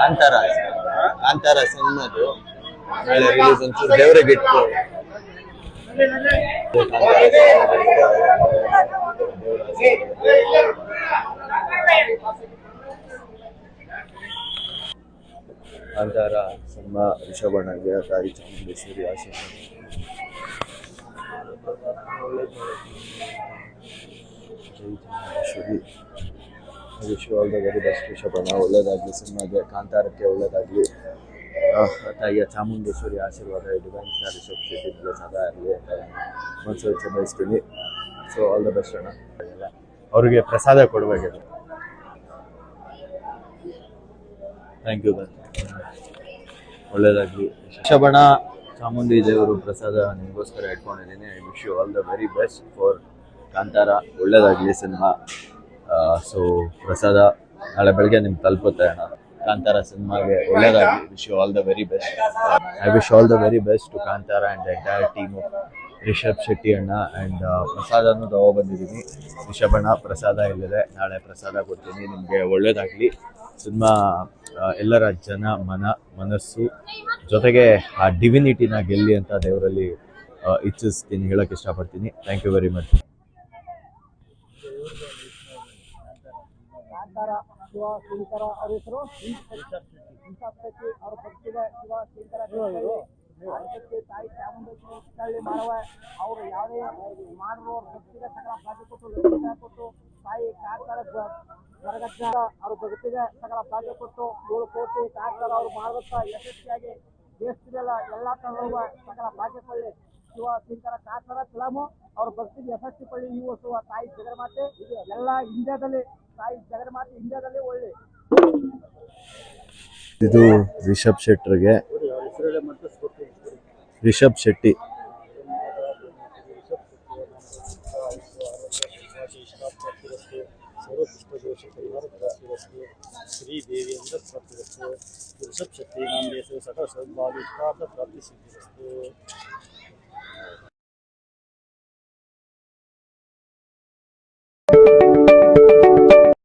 ಕಾಂತಾರ ಕಾಂತಾರ ಸಿನಿಮಾದು ನಾಳೆ ರಿಲೀಸ್ ಒಂಚೂರು ದೇವರಿಗೆ ಇಟ್ಟು ಕಾಂತಾರ ಸಿನಿಮಾ ರಿಷಭಣ್ಣಗೆ ತಾಯಿ ಚಾಮುಂಡೇಶ್ವರಿ ಆಶೀರ್ವಾದ. Jai Chamundeshwari. Wish all the very best Rishabanna. ಒಳ್ಳೇದಾಗಲಿ ಸಿನಿಮಾಗೆ, ಕಾಂತಾರಕ್ಕೆ ಒಳ್ಳೇದಾಗಲಿ. ತಾಯಿಯ ಚಾಮುಂಡೇಶ್ವರಿ ಆಶೀರ್ವಾದ ಡಿವೈನ್ ಸ್ಟಾರ್ ರಿಷಬ್ ಶೆಟ್ಟಿ ಮೇಲೆ ಸದಾ ಇರಲಿ ಅಂತ ಮನಸ್ಸು ಹೆಚ್ಚು ಬಯಸ್ತೀನಿ. ಸೊ ಆಲ್ ದ ಬೆಸ್ಟ್ ಅಣ್ಣ. ಅವ್ರಿಗೆ ಪ್ರಸಾದ ಕೊಡಬೇಕಿದೆ. Thank you. ಒಳ್ಳೇದಾಗಲಿ ರಿಷಭಣ್ಣ. ಚಾಮುಂಡಿ ದೇವರು ಪ್ರಸಾದ ನಿಮಗೋಸ್ಕರ ಇಟ್ಕೊಂಡಿದ್ದೀನಿ. I wish you all the very best for Kantara. ಒಳ್ಳೇದಾಗಲಿ ಸಿನಿಮಾ. ಸೊ ಪ್ರಸಾದ ನಾಳೆ ಬೆಳಗ್ಗೆ ನಿಮ್ಗೆ ತಲುಪುತ್ತೆ ಅಣ್ಣ. ಕಾಂತಾರ ಸಿನಿಮಾಗೆ ಒಳ್ಳೇದಾಗಲಿ. Wish you all the very best. I wish all the very best to Kantara and the entire team of Rishab Shetty ಅಣ್ಣ. ಆ್ಯಂಡ್ ಪ್ರಸಾದನೂ ತಗೊಬಂದಿದ್ದೀನಿ. ರಿಷಭಣ್ಣ ಪ್ರಸಾದ ಇಲ್ಲಿದೆ, ನಾಳೆ ಪ್ರಸಾದ ಕೊಡ್ತೀನಿ. ನಿಮಗೆ ಒಳ್ಳೇದಾಗಲಿ. ಸಿನಿಮಾ ಎಲ್ಲರ ಮನಸ್ಸು ಜೊತೆಗೆ ಆ ಡಿವಿನಿಟಿನ ಗೆಲ್ಲಿ ಅಂತ ದೇವರಲ್ಲಿ ಇಚ್ಛಿಸ್ತೀನಿ, ಹೇಳಕ್ಕೆ ಇಷ್ಟಪಡ್ತೀನಿ. Thank you very much. Shiva Shankara ಅವ್ರ ಹೆಸರು ಅವ್ರ ಭಕ್ತಿಗೆ ಶಿವ ಶಂಕರ ಅದಕ್ಕೆ ತಾಯಿ ಚಾಮುಂಡೇಶ್ವರಿ ಮಾಡವ ಅವರು ಯಾವುದೇ ಮಾಡಿರೋ ಭಕ್ತಿಗೆ ಸಕಲ ಭಾಗ್ಯ ಕೊಟ್ಟು ತಾಯಿ ಕಾಂತಾರ ಹೊರಗಟ್ಟ ಅವ್ರ ಭಕ್ತಿಗೆ ಸಕಲ ಭಾಗ್ಯ ಕೊಟ್ಟು 7 ಕೋಟಿ ಕಾಂತಾರ ಅವ್ರು ಮಾಡುವಂತ ಯಶಸ್ವಿಯಾಗಿ ದೇಶದಲ್ಲ ಎಲ್ಲ ತರುವ ಸಕಲ ಭಾಗ್ಯ ಕೊಳ್ಳಿ. ಶಿವ ಶಂಕರ ಕಾಂತಾರ ಫಿಲಮು ಅವ್ರ ಭಕ್ತಿಗೆ ಯಶಸ್ವಿ ಕೊಳ್ಳಿ. ಈ ವರ್ಷ ತಾಯಿ ಜಗನ್ಮಾತೆ ಎಲ್ಲ ಇಂಡಿಯಾದಲ್ಲಿ ತಾಯಿ ಜಗನ್ಮಾತೆ ಇಂಡಿಯಾದಲ್ಲಿ ಒಳ್ಳೆ. ಇದು ರಿಷಬ್ ಶೆಟ್ಟರ್ಗೆ, ರಿಷಬ್ ಶೆಟ್ಟಿ. ಶ್ರೀದೇವಿ ರಿಷಬ್ ಶೆಟ್ಟಿ ನಮ್ಮ ದೇಶ ಸಕಲ ಸೌಭಾಗ್ಯ ಪ್ರಾಪ್ತಿ ಸಿದ್ಧಿರಸ್ತು.